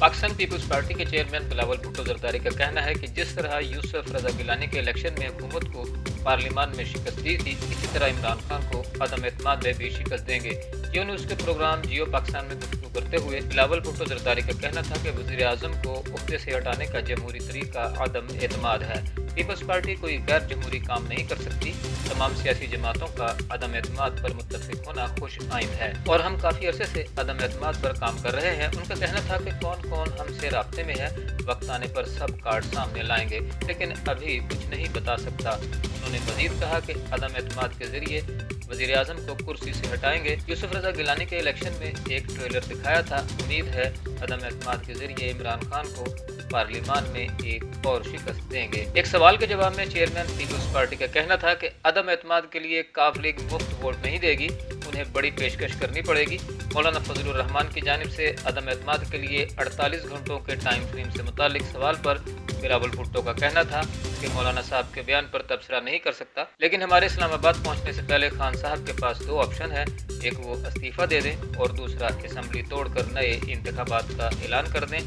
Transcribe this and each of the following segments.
Pakistan peoples party के chairman Bilawal Bhutto Zardari का कहना है कि जिस तरह यूसुफ रजा गिलानी के इलेक्शन में हुकूमत को पार्लियामान में शिकस्त दी थी, इसी तरह इमरान खान को अदम एतमाद में भी शिकस्त देंगे। जियो न्यूज़ के प्रोग्राम जियो पाकिस्तान में गुफ्तगू करते हुए बिलावल भुट्टो जरदारी का कहना था कि वज़ीर आज़म को उहदे से हटाने का जमहूरी तरीका अदम एतमाद है। पीपल्स पार्टी कोई गैर जमहूरी काम नहीं कर सकती। तमाम सियासी जमातों का अदम एतमाद पर मुत्तफिक होना खुश आइंद है और हम काफ़ी अरसे से अदम एतमाद पर काम कर रहे हैं। उनका कहना था कि कौन कौन हमसे राब्ते में है, वक्त आने पर सब कार्ड सामने लाएंगे, लेकिन अभी कुछ नहीं बता सकता। उन्होंने मजीद कहा कि अदम एतमाद के जरिए वज़ीर आज़म को कुर्सी से हटाएंगे। यूसुफ रजा गिलानी के इलेक्शन में एक ट्रेलर दिखाया था। उम्मीद है अदम एतमाद के जरिए इमरान खान को पार्लियामान में एक और शिकस्त देंगे। एक सवाल के जवाब में चेयरमैन पीपल्स पार्टी का कहना था कि अदम एतमाद के लिए काफ लीग मुफ्त वोट नहीं देगी, उन्हें बड़ी पेशकश करनी पड़ेगी। मौलाना फजलुर रहमान की जानिब से अदम एतमाद के लिए 48 घंटों के टाइम फ्रेम से मुतालिक सवाल पर बिलावल भुट्टो का कहना था कि मौलाना साहब के बयान पर तबसरा नहीं कर सकता, लेकिन हमारे इस्लामाबाद पहुंचने से पहले खान साहब के पास दो ऑप्शन है, एक वो इस्तीफ़ा दे दें और दूसरा असम्बली तोड़कर नए इंतखाबात का ऐलान कर दें,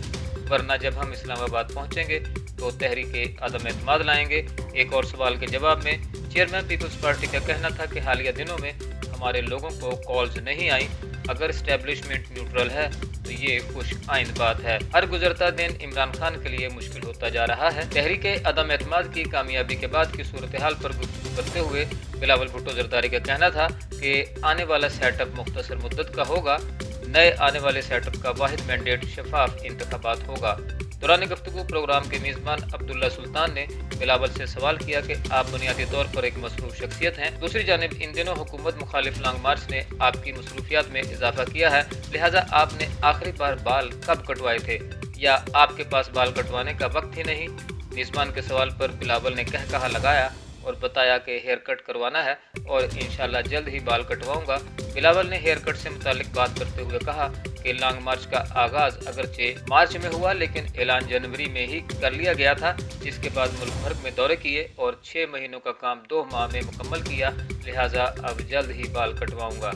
वरना जब हम इस्लामाबाद पहुंचेंगे तो तहरीक अदम एतमाद लाएंगे। एक और सवाल के जवाब में चेयरमैन पीपल्स पार्टी का कहना था कि हालिया दिनों में हमारे लोगों को कॉल्स नहीं आई। अगर इस्टेब्लिशमेंट न्यूट्रल है तो ये खुश आइंद बात है। हर गुजरता दिन इमरान खान के लिए मुश्किल होता जा रहा है। तहरीक अदम एतमाद की कामयाबी के बाद की सूरत हाल पर गुफ्तगू करते हुए बिलावल भुट्टो जरदारी का कहना था कि आने वाला सेटअप मुख्तसर मुद्दत का होगा। नए आने वाले सेटअप का वाहिद मैंडेट शफाफ इंतखाबात होगा। दौरान गुफ्तगू प्रोग्राम के मेज़बान अब्दुल्ला सुल्तान ने बिलावल से सवाल किया कि आप बुनियादी तौर पर एक मसरूफ शख्सियत हैं, दूसरी जानिब इन दिनों हुकूमत मुखालिफ लॉन्ग मार्च ने आपकी मसरूफियात में इजाफा किया है, लिहाजा आपने आखिरी बार बाल कब कटवाए थे या आपके पास बाल कटवाने का वक्त ही नहीं। मेज़बान के सवाल पर बिलावल ने कहा लगाया और बताया कि हेयर कट करवाना है और इंशाल्लाह जल्द ही बाल कटवाऊंगा। बिलावल ने हेयर कट से मुतालिक बात करते हुए कहा कि लॉन्ग मार्च का आगाज अगरचे मार्च में हुआ, लेकिन ऐलान जनवरी में ही कर लिया गया था, जिसके बाद मुल्क भर में दौरे किए और 6 महीनों का काम 2 माह में मुकम्मल किया, लिहाजा अब जल्द ही बाल कटवाऊंगा।